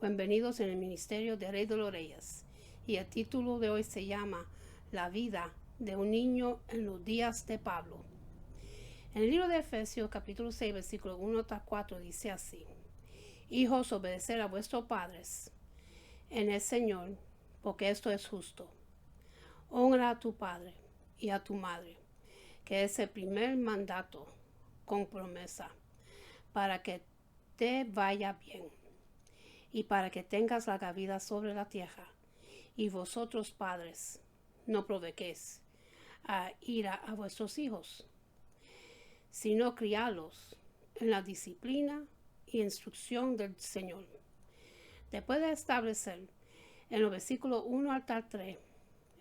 Bienvenidos en el Ministerio de Rey de los Reyes. Y el título de hoy se llama La vida de un niño en los días de Pablo. En el libro de Efesios, capítulo 6, versículo 1 hasta 4, dice así: Hijos, obedecer a vuestros padres en el Señor, porque esto es justo. Honra a tu padre y a tu madre, que es el primer mandato con promesa, para que te vaya bien y para que tengas larga vida sobre la tierra. Y vosotros, padres, no provoquéis a ira a vuestros hijos, sino criadlos en la disciplina y instrucción del Señor. Después de establecer en los versículos 1 hasta 3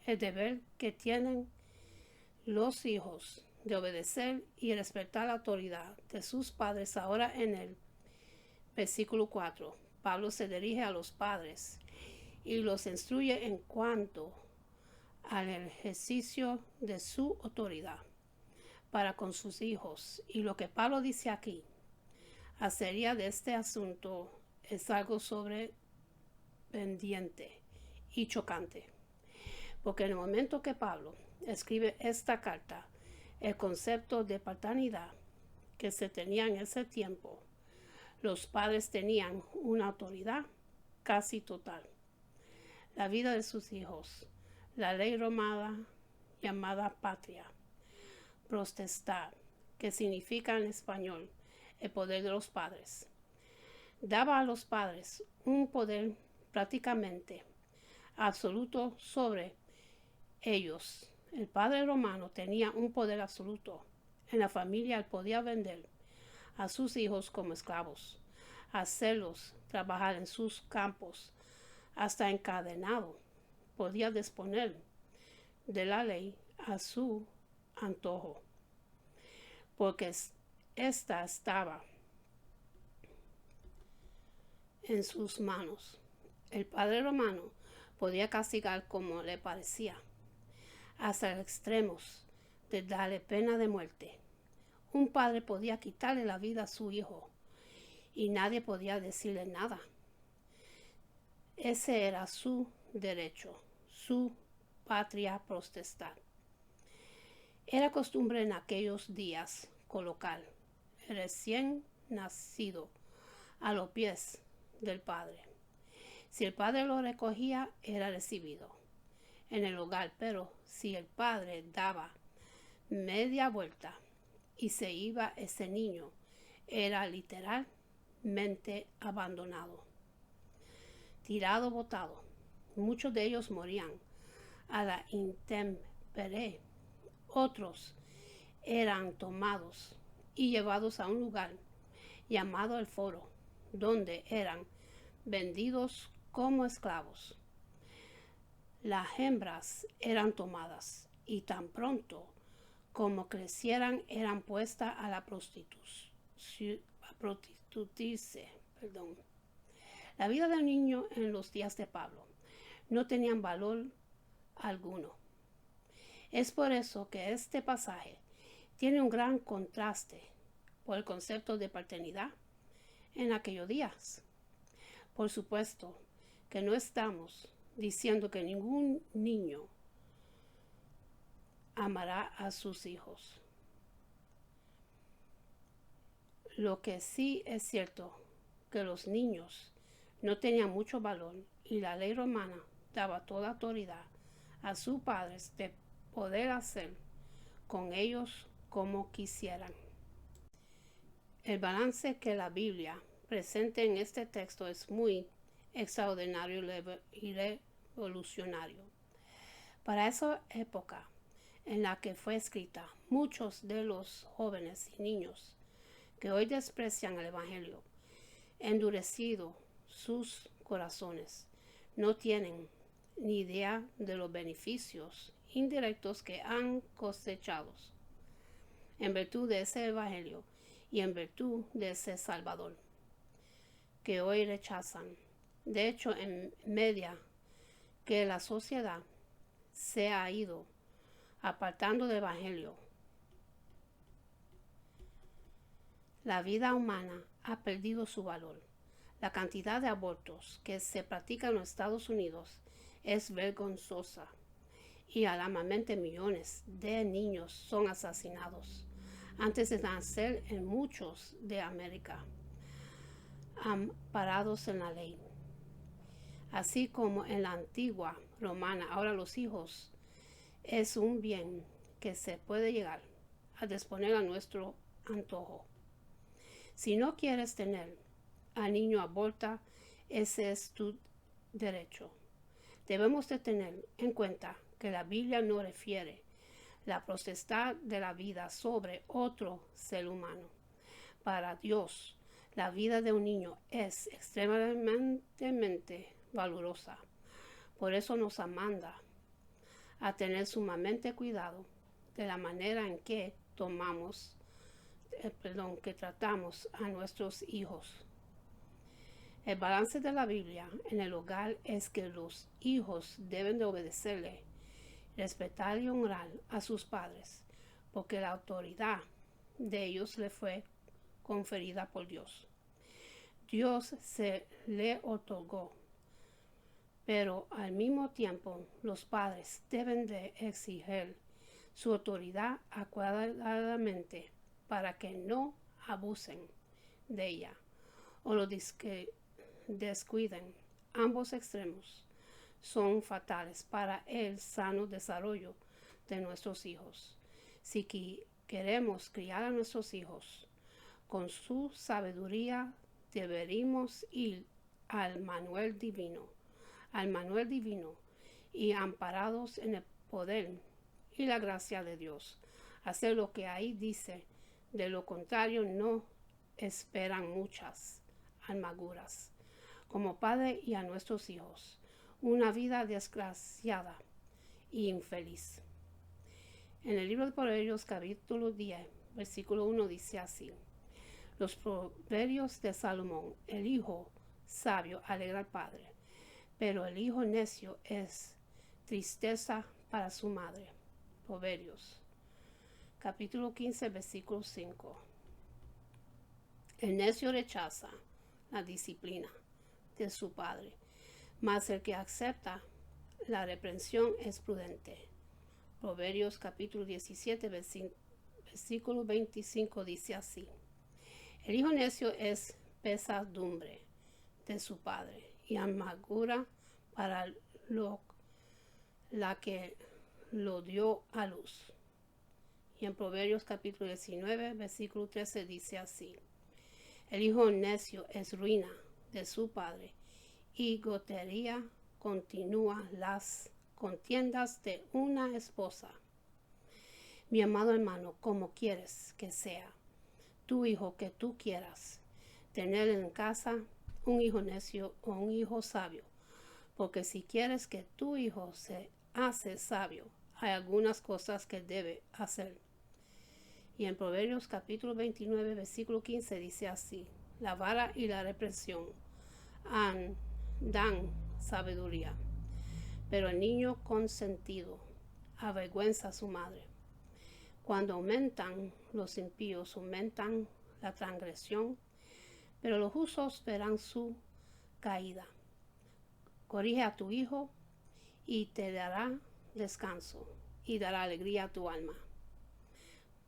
el deber que tienen los hijos de obedecer y respetar la autoridad de sus padres, ahora en el versículo 4, Pablo se dirige a los padres y los instruye en cuanto al ejercicio de su autoridad para con sus hijos. Y lo que Pablo dice aquí acerca de este asunto es algo sobrependiente y chocante, porque en el momento que Pablo escribe esta carta, el concepto de paternidad que se tenía en ese tiempo, los padres tenían una autoridad casi total. La vida de sus hijos, la ley romana llamada patria, potestad, que significa en español el poder de los padres, daba a los padres un poder prácticamente absoluto sobre ellos. El padre romano tenía un poder absoluto en la familia. Él podía vender a sus hijos como esclavos, hacerlos trabajar en sus campos, hasta encadenado. Podía disponer de la ley a su antojo, porque ésta estaba en sus manos. El padre romano podía castigar como le parecía, hasta los extremos de darle pena de muerte. Un padre podía quitarle la vida a su hijo y nadie podía decirle nada. Ese era su derecho, su patria potestad. Era costumbre en aquellos días colocar el recién nacido a los pies del padre. Si el padre lo recogía, era recibido en el hogar, pero si el padre daba media vuelta y se iba, ese niño era literalmente abandonado, tirado, botado. Muchos de ellos morían a la intemperie. Otros eran tomados y llevados a un lugar llamado el foro, donde eran vendidos como esclavos. Las hembras eran tomadas y tan pronto como crecieran eran puestas a la prostituirse. La vida del niño en los días de Pablo no tenía valor alguno. Es por eso que este pasaje tiene un gran contraste por el concepto de paternidad en aquellos días. Por supuesto que no estamos diciendo que ningún niño amará a sus hijos. Lo que sí es cierto que los niños no tenían mucho valor y la ley romana daba toda autoridad a sus padres de poder hacer con ellos como quisieran. El balance que la Biblia presenta en este texto es muy extraordinario y revolucionario. Para esa época en la que fue escrita, muchos de los jóvenes y niños que hoy desprecian el Evangelio, endurecido sus corazones, no tienen ni idea de los beneficios indirectos que han cosechado en virtud de ese Evangelio y en virtud de ese Salvador, que hoy rechazan. De hecho, en medida que la sociedad se ha ido apartando del Evangelio, la vida humana ha perdido su valor. La cantidad de abortos que se practican en los Estados Unidos es vergonzosa y alarmantemente millones de niños son asesinados antes de nacer en muchos de América, amparados en la ley. Así como en la antigua romana, ahora los hijos es un bien que se puede llegar a disponer a nuestro antojo. Si no quieres tener al niño, aborta, ese es tu derecho. Debemos de tener en cuenta que la Biblia no refiere la potestad de la vida sobre otro ser humano. Para Dios, la vida de un niño es extremadamente valiosa. Por eso nos manda a tener sumamente cuidado de la manera en que que tratamos a nuestros hijos. El balance de la Biblia en el hogar es que los hijos deben de obedecerle, respetar y honrar a sus padres, porque la autoridad de ellos le fue conferida por Dios. Dios se le otorgó, pero al mismo tiempo los padres deben de exigir su autoridad adecuadamente para que no abusen de ella o lo descuiden. Ambos extremos son fatales para el sano desarrollo de nuestros hijos. Si queremos criar a nuestros hijos con su sabiduría, deberíamos ir al manual divino y amparados en el poder y la gracia de Dios. Hacer lo que ahí dice, de lo contrario no esperan muchas amarguras como padre y a nuestros hijos, una vida desgraciada y infeliz. En el libro de Proverbios capítulo 10, versículo 1 dice así: los proverbios de Salomón, el hijo sabio alegra al padre, pero el hijo necio es tristeza para su madre. Proverbios capítulo 15, versículo 5. El necio rechaza la disciplina de su padre, mas el que acepta la reprensión es prudente. Proverbios capítulo 17, versículo 25 dice así: el hijo necio es pesadumbre de su padre y amargura para la que lo dio a luz. Y en Proverbios capítulo 19, versículo 13 dice así: el hijo necio es ruina de su padre y gotería continúa las contiendas de una esposa. Mi amado hermano, ¿cómo quieres que sea tu hijo que tú quieras tener en casa, un hijo necio o un hijo sabio? Porque si quieres que tu hijo se hace sabio, hay algunas cosas que debe hacer. Y en Proverbios capítulo 29, versículo 15 dice así: la vara y la represión dan sabiduría, pero el niño consentido avergüenza a su madre. Cuando aumentan los impíos, aumentan la transgresión, pero los justos verán su caída. Corrige a tu hijo y te dará descanso y dará alegría a tu alma.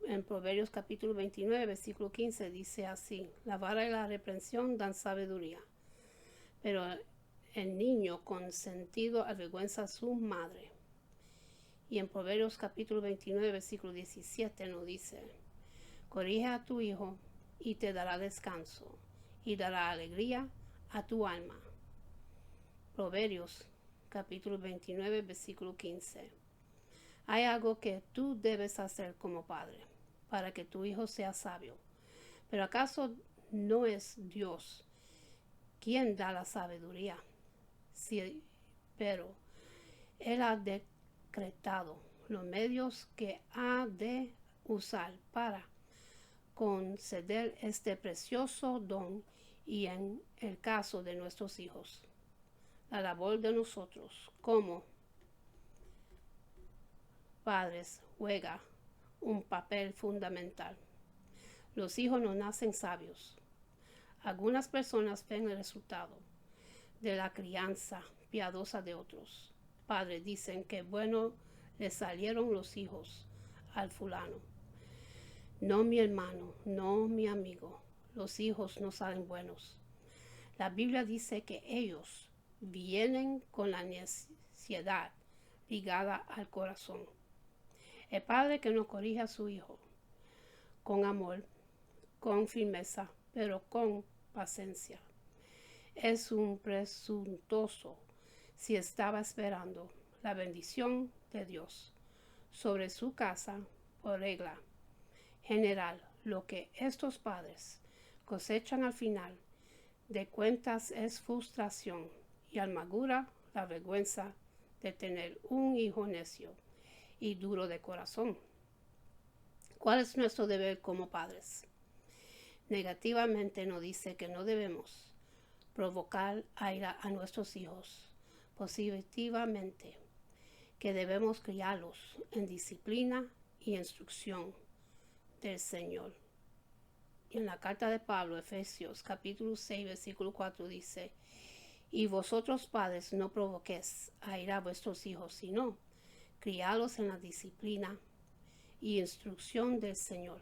En Proverbios capítulo 29, versículo 15 dice así: la vara y la reprensión dan sabiduría, pero el niño consentido avergüenza a su madre. Y en Proverbios capítulo 29, versículo 17 nos dice: corrige a tu hijo y te dará descanso y dará alegría a tu alma. Proverbios capítulo 29, versículo 15. Hay algo que tú debes hacer como padre para que tu hijo sea sabio. ¿Pero acaso no es Dios quien da la sabiduría? Sí, pero Él ha decretado los medios que ha de usar para conceder este precioso don. Y en el caso de nuestros hijos, la labor de nosotros como padres juega un papel fundamental. Los hijos no nacen sabios. Algunas personas ven el resultado de la crianza piadosa de otros padres. Dicen que bueno le salieron los hijos al fulano. No mi hermano, no mi amigo. Los hijos no salen buenos. La Biblia dice que ellos vienen con la necesidad ligada al corazón. El padre que no corrige a su hijo con amor, con firmeza, pero con paciencia, es un presuntuoso si estaba esperando la bendición de Dios sobre su casa por regla general. Lo que estos padres cosechan al final de cuentas es frustración y amargura, la vergüenza de tener un hijo necio y duro de corazón. ¿Cuál es nuestro deber como padres? Negativamente nos dice que no debemos provocar ira a nuestros hijos. Positivamente, que debemos criarlos en disciplina y instrucción del Señor. Y en la carta de Pablo, Efesios capítulo 6, versículo 4 dice: y vosotros padres no provoquéis a ira a vuestros hijos, sino criados en la disciplina y instrucción del Señor.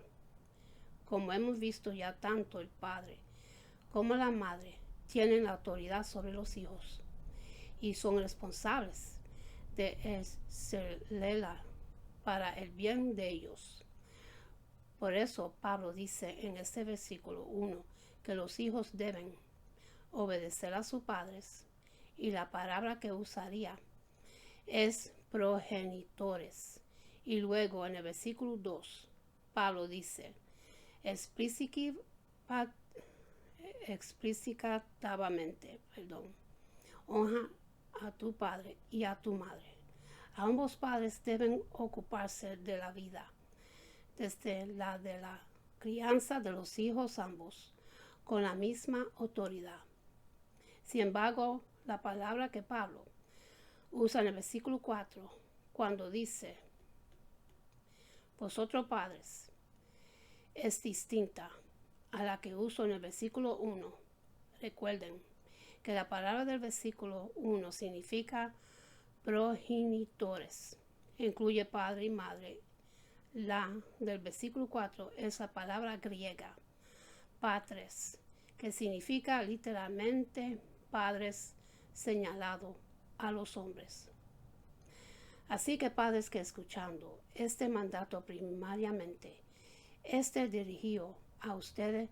Como hemos visto ya, tanto el padre como la madre tienen la autoridad sobre los hijos y son responsables de ejercerla para el bien de ellos. Por eso Pablo dice en este versículo 1 que los hijos deben obedecer a sus padres, y la palabra que usaría es progenitores. Y luego en el versículo 2 Pablo dice explícitamente, honra a tu padre y a tu madre. Ambos padres deben ocuparse de la vida, desde la de la crianza de los hijos ambos, con la misma autoridad. Sin embargo, la palabra que Pablo usa en el versículo 4, cuando dice vosotros padres, es distinta a la que uso en el versículo 1. Recuerden que la palabra del versículo 1 significa progenitores, incluye padre y madre. La del versículo 4 es la palabra griega patres, que significa literalmente padres, señalado a los hombres. Así que padres que escuchando este mandato primariamente, dirigido a ustedes,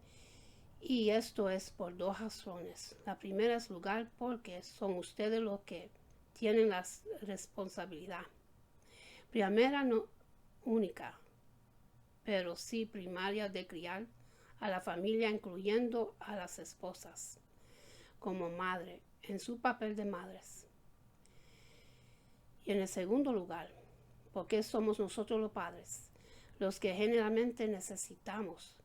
y esto es por dos razones. La primera es lugar porque son ustedes los que tienen la responsabilidad. Primera, no única, pero sí primaria, de criar a la familia, incluyendo a las esposas, como madre, en su papel de madres. Y en el segundo lugar, porque somos nosotros los padres los que generalmente necesitamos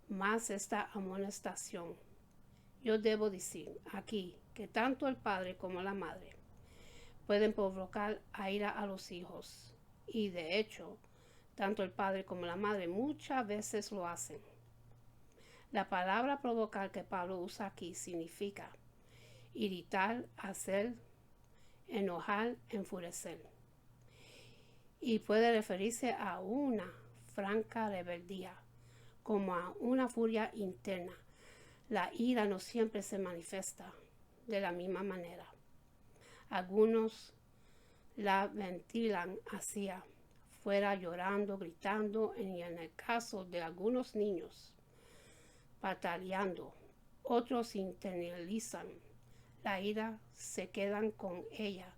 más esta amonestación. Yo debo decir aquí que tanto el padre como la madre pueden provocar ira a los hijos, y de hecho, tanto el padre como la madre muchas veces lo hacen. La palabra provocar que Pablo usa aquí significa irritar, hacer, enojar, enfurecer, y puede referirse a una franca rebeldía, como a una furia interna. La ira no siempre se manifiesta de la misma manera. Algunos la ventilan hacia fuera, llorando, gritando, y en el caso de algunos niños, pataleando. Otros internalizan la ira, se quedan con ella,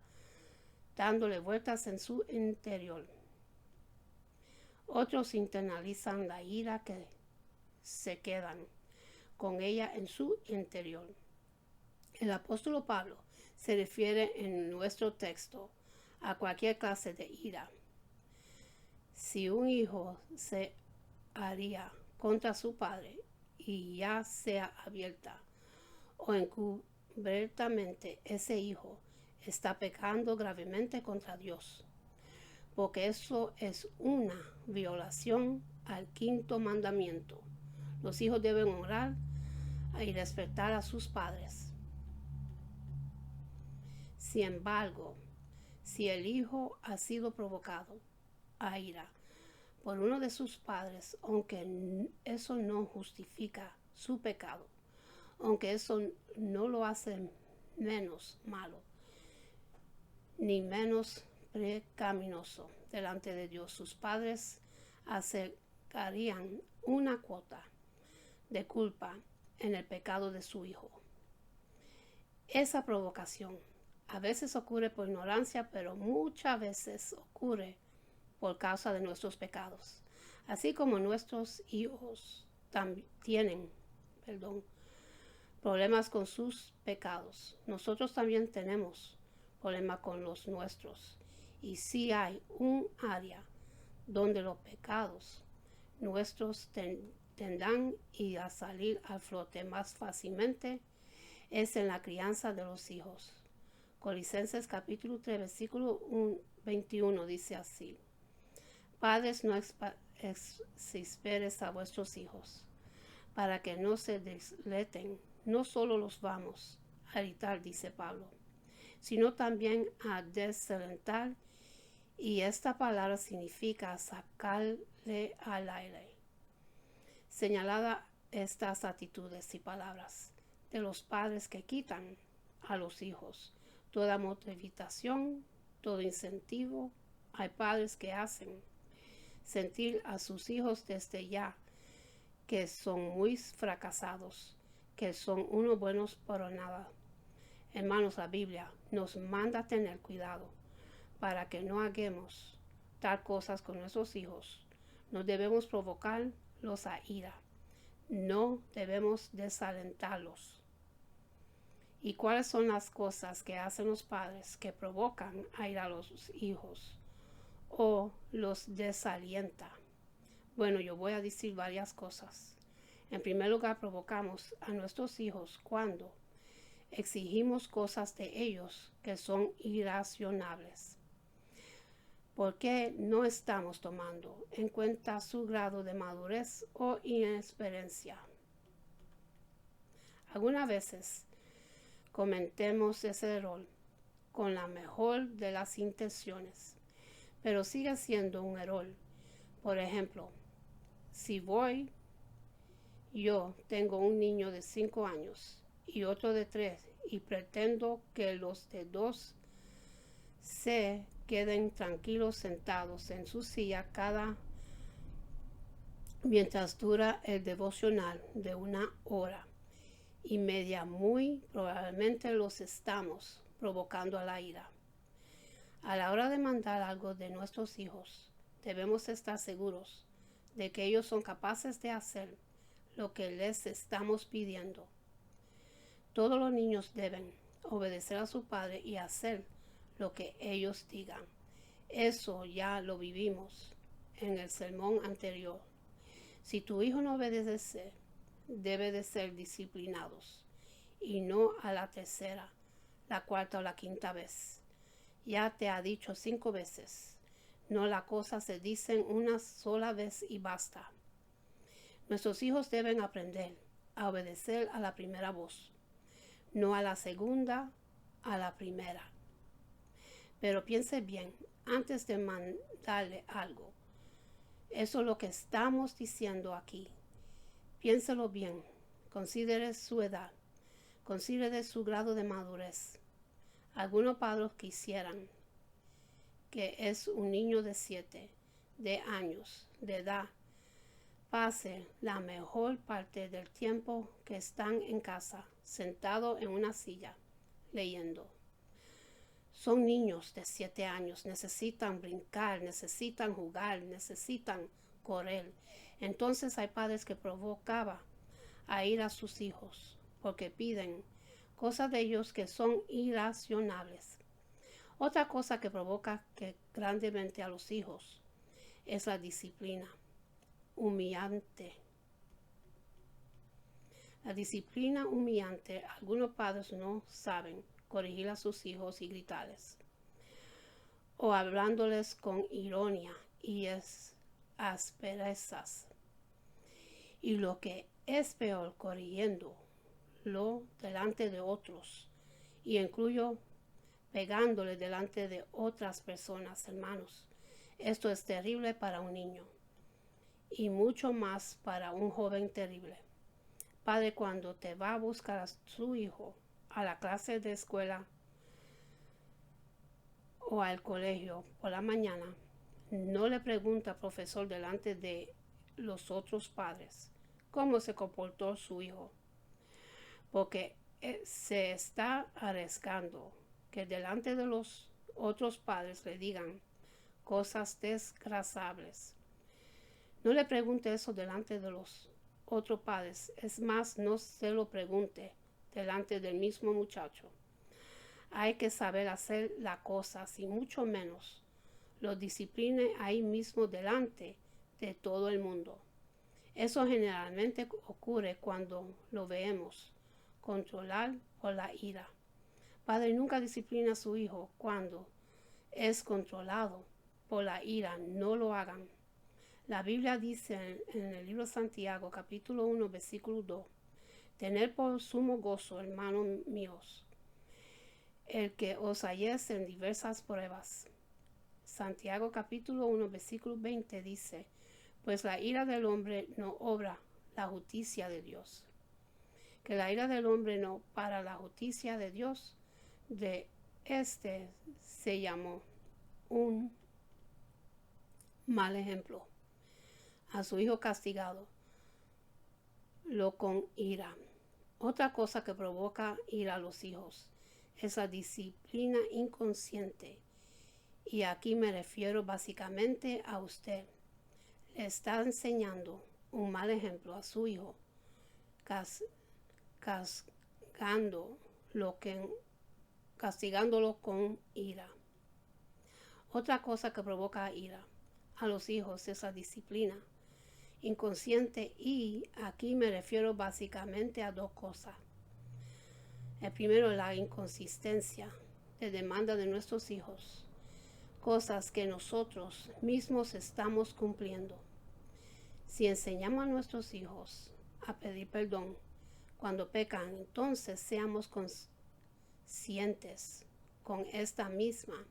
dándole vueltas en su interior. Otros internalizan la ira, que se quedan con ella en su interior. El apóstol Pablo se refiere en nuestro texto a cualquier clase de ira. Si un hijo se haría contra su padre, y ya sea abierta o encubiertamente, ese hijo está pecando gravemente contra Dios, porque eso es una violación al quinto mandamiento. Los hijos deben honrar y respetar a sus padres. Sin embargo, si el hijo ha sido provocado a ira por uno de sus padres, aunque eso no justifica su pecado, aunque eso no lo hace menos malo, ni menos pecaminoso delante de Dios, sus padres aceptarían una cuota de culpa en el pecado de su hijo. Esa provocación a veces ocurre por ignorancia, pero muchas veces ocurre por causa de nuestros pecados. Así como nuestros hijos también tienen problemas con sus pecados, nosotros también tenemos problemas con los nuestros. Y si hay un área donde los pecados nuestros tendrán a salir al flote más fácilmente, es en la crianza de los hijos. Colosenses capítulo 3, versículo 21 dice así: Padres, no exasperéis a vuestros hijos, para que no se desleten. No solo los vamos a irritar, dice Pablo, sino también a desalentar, y esta palabra significa sacarle al aire. Señalada estas actitudes y palabras de los padres que quitan a los hijos toda motivación, todo incentivo. Hay padres que hacen sentir a sus hijos desde ya que son muy fracasados, que son unos buenos para nada. Hermanos, la Biblia nos manda a tener cuidado para que no hagamos tal cosas con nuestros hijos. No debemos provocarlos a ira. No debemos desalentarlos. ¿Y cuáles son las cosas que hacen los padres que provocan a ira a los hijos o los desalienta? Bueno, yo voy a decir varias cosas. En primer lugar, provocamos a nuestros hijos cuando exigimos cosas de ellos que son irracionables. ¿Por qué no estamos tomando en cuenta su grado de madurez o inexperiencia? Algunas veces cometemos ese error con la mejor de las intenciones, pero sigue siendo un error. Por ejemplo, si yo tengo un niño de 5 años y otro de 3 y pretendo que los de 2 se queden tranquilos sentados en su silla mientras dura el devocional de 1 hora y media, muy probablemente los estamos provocando a la ira. A la hora de mandar algo de nuestros hijos, debemos estar seguros de que ellos son capaces de hacer lo que les estamos pidiendo. Todos los niños deben obedecer a su padre y hacer lo que ellos digan. Eso ya lo vivimos en el sermón anterior. Si tu hijo no obedece, debe de ser disciplinados, y no a la tercera, la cuarta o la quinta vez. Ya te ha dicho 5 veces. No, las cosas se dicen una sola vez y basta. Nuestros hijos deben aprender a obedecer a la primera voz, no a la segunda, a la primera. Pero piense bien antes de mandarle algo. Eso es lo que estamos diciendo aquí. Piénselo bien. Considere su edad. Considere su grado de madurez. Algunos padres quisieran que es un niño de 7 años de edad pase la mejor parte del tiempo que están en casa, sentado en una silla, leyendo. Son niños de 7 años, necesitan brincar, necesitan jugar, necesitan correr. Entonces hay padres que provocaban a ir a sus hijos porque piden cosas de ellos que son irracionables. Otra cosa que provoca grandemente a los hijos es la disciplina humillante. La disciplina humillante, algunos padres no saben corregir a sus hijos y gritarles, o hablándoles con ironía y asperezas. Y lo que es peor, corrigiendo delante de otros, y incluyo pegándole delante de otras personas, hermanos. Esto es terrible para un niño y mucho más para un joven terrible. Padre, cuando te va a buscar a su hijo a la clase de escuela o al colegio por la mañana, no le pregunta al profesor delante de los otros padres cómo se comportó su hijo, porque se está arriesgando que delante de los otros padres le digan cosas desagradables. No le pregunte eso delante de los otros padres. Es más, no se lo pregunte delante del mismo muchacho. Hay que saber hacer las cosas y mucho menos lo discipline ahí mismo delante de todo el mundo. Eso generalmente ocurre cuando lo vemos controlar por la ira. Padre nunca disciplina a su hijo cuando es controlado por la ira. No lo hagan. La Biblia dice en el libro de Santiago, capítulo 1, versículo 2, tener por sumo gozo, hermanos míos, el que os halléis en diversas pruebas. Santiago capítulo 1, versículo 20 dice, pues la ira del hombre no obra la justicia de Dios. Que la ira del hombre no para la justicia de Dios, de este se llamó un mal ejemplo. A su hijo castigado, lo con ira. Otra cosa que provoca ira a los hijos es la disciplina inconsciente. Y aquí me refiero básicamente a usted. Le está enseñando un mal ejemplo a su hijo, castigándolo con ira. Otra cosa que provoca ira a los hijos es la disciplina inconsciente, y aquí me refiero básicamente a dos cosas. El primero, la inconsistencia de demanda de nuestros hijos, cosas que nosotros mismos estamos cumpliendo. Si enseñamos a nuestros hijos a pedir perdón cuando pecan, entonces seamos conscientes con esta misma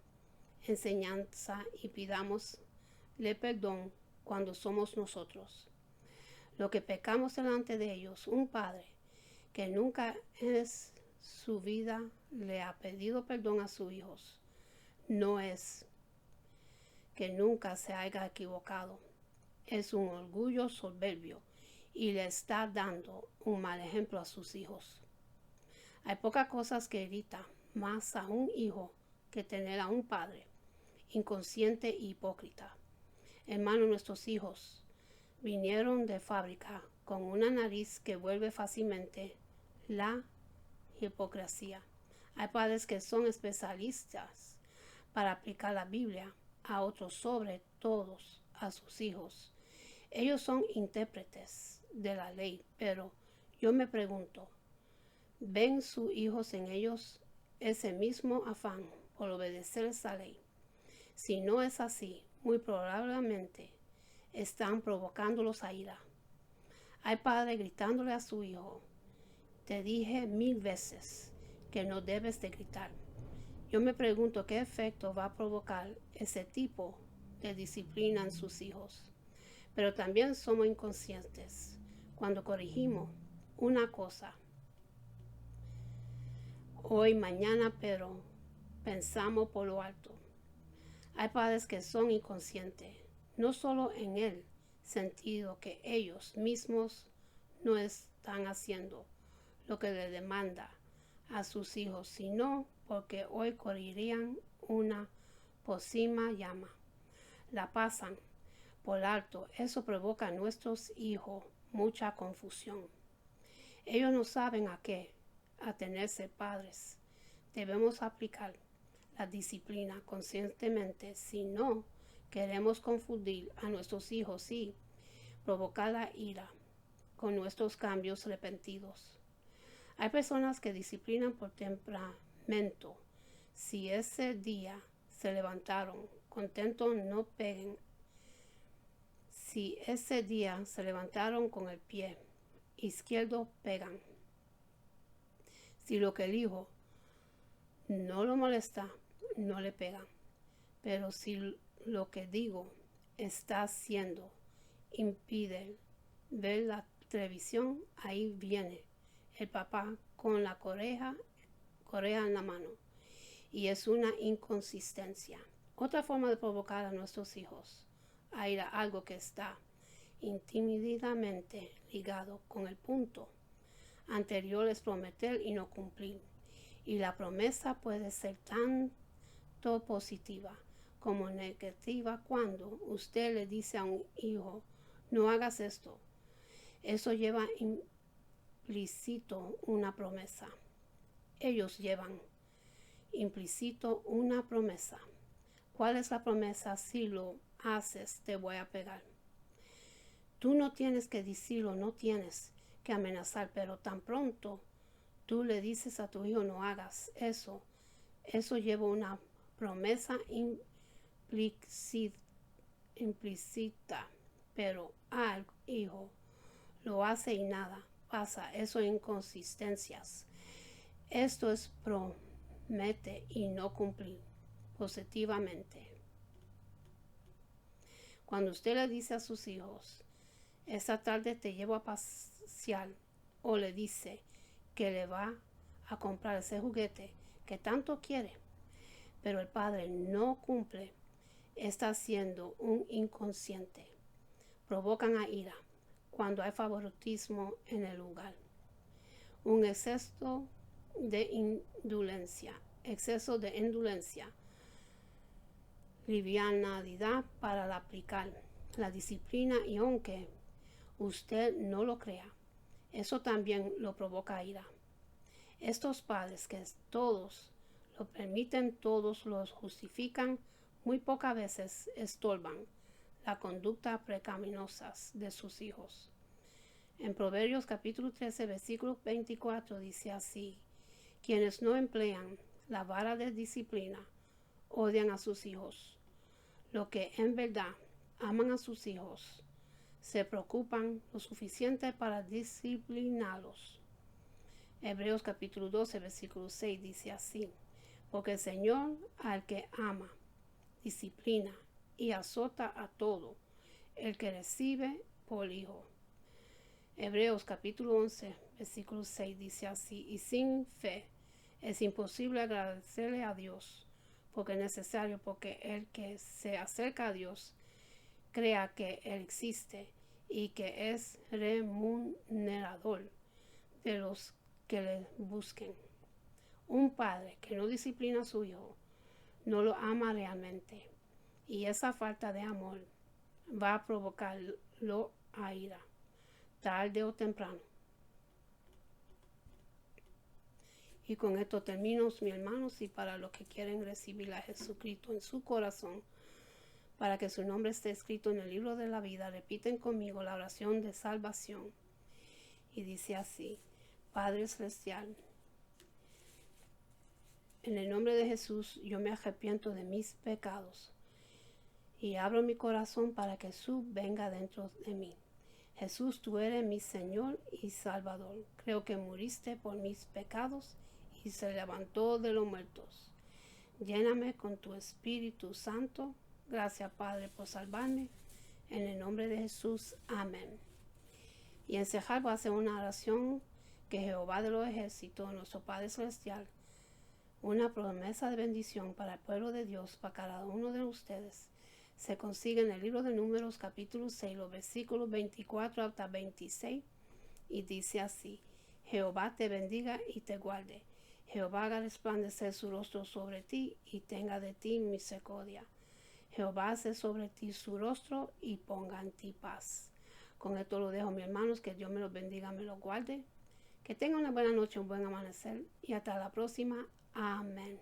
enseñanza y pidámosle perdón cuando somos nosotros lo que pecamos delante de ellos. Un padre que nunca en su vida le ha pedido perdón a sus hijos no es que nunca se haya equivocado, es un orgullo soberbio y le está dando un mal ejemplo a sus hijos. Hay pocas cosas que irritan más a un hijo que tener a un padre inconsciente e hipócrita. Hermano, nuestros hijos vinieron de fábrica con una nariz que vuelve fácilmente la hipocresía. Hay padres que son especialistas para aplicar la Biblia a otros, sobre todos a sus hijos. Ellos son intérpretes de la ley, pero yo me pregunto, ¿ven sus hijos en ellos ese mismo afán por obedecer esa ley? Si no es así, muy probablemente están provocándolos a ira. Hay padres gritándole a su hijo, te dije 1000 veces que no debes de gritar. Yo me pregunto qué efecto va a provocar ese tipo de disciplina en sus hijos. Pero también somos inconscientes cuando corregimos una cosa hoy, mañana, pero pensamos por lo alto. Hay padres que son inconscientes, no solo en el sentido que ellos mismos no están haciendo lo que le demanda a sus hijos, sino porque hoy correrían una pócima llama. La pasan por alto. Eso provoca a nuestros hijos mucha confusión. Ellos no saben a qué atenerse. Padres, debemos aplicar la disciplina conscientemente si no queremos confundir a nuestros hijos y provocar la ira con nuestros cambios repentinos. Hay personas que disciplinan por temperamento. Si ese día se levantaron contentos, no peguen. Si ese día se levantaron con el pie izquierdo, pegan. Si lo que el hijo no lo molesta, no le pega. Pero si lo que digo está haciendo impide ver la televisión, ahí viene el papá con la correa en la mano. Y es una inconsistencia. Otra forma de provocar a nuestros hijos a ir a algo que está intimidadamente ligado con el punto anterior es prometer y no cumplir. Y la promesa puede ser tanto positiva como negativa cuando usted le dice a un hijo, no hagas esto. Eso lleva implícito una promesa. Ellos llevan implícito una promesa. ¿Cuál es la promesa? Si lo haces, te voy a pegar. Tú no tienes que decirlo, no tienes que amenazar, pero tan pronto tú le dices a tu hijo no hagas eso, eso lleva una promesa implícita, pero al hijo lo hace y nada pasa. Eso es inconsistencias. Esto es promete y no cumplir positivamente. Cuando usted le dice a sus hijos, esta tarde te llevo a pasear, o le dice que le va a comprar ese juguete que tanto quiere, pero el padre no cumple, está siendo un inconsciente. Provocan a ira cuando hay favoritismo en el lugar. Un exceso de indulgencia, livianidad para aplicar la disciplina, y aunque usted no lo crea, eso también lo provoca ira. Estos padres que todos lo permiten, todos los justifican, muy pocas veces estorban la conducta pecaminosa de sus hijos. En Proverbios capítulo 13, versículo 24 dice así: quienes no emplean la vara de disciplina odian a sus hijos. Los que en verdad aman a sus hijos se preocupan lo suficiente para disciplinarlos. Hebreos capítulo 12, versículo 6 dice así: porque el Señor al que ama, disciplina y azota a todo el que recibe por hijo. Hebreos capítulo 11, versículo 6 dice así: y sin fe es imposible agradecerle a Dios, porque es necesario, porque el que se acerca a Dios crea que Él existe y que es remunerador de los que le busquen. Un padre que no disciplina a su hijo no lo ama realmente, y esa falta de amor va a provocarlo a ira, tarde o temprano. Y con esto termino, mis hermanos, y para los que quieren recibir a Jesucristo en su corazón, para que su nombre esté escrito en el libro de la vida, repiten conmigo la oración de salvación. Y dice así: Padre Celestial, en el nombre de Jesús, yo me arrepiento de mis pecados y abro mi corazón para que Jesús venga dentro de mí. Jesús, tú eres mi Señor y Salvador. Creo que muriste por mis pecados y se levantó de los muertos. Lléname con tu Espíritu Santo. Gracias, Padre, por salvarme. En el nombre de Jesús. Amén. Y en cejar voy a hacer una oración que Jehová de los ejércitos, nuestro Padre Celestial, una promesa de bendición para el pueblo de Dios, para cada uno de ustedes, se consigue en el libro de Números capítulo 6, los versículos 24 hasta 26, y dice así: Jehová te bendiga y te guarde. Jehová haga resplandecer su rostro sobre ti y tenga de ti misericordia. Jehová hace sobre ti su rostro y ponga en ti paz. Con esto lo dejo, mis hermanos, que Dios me los bendiga, me los guarde. Que tengan una buena noche, un buen amanecer y hasta la próxima. Amén.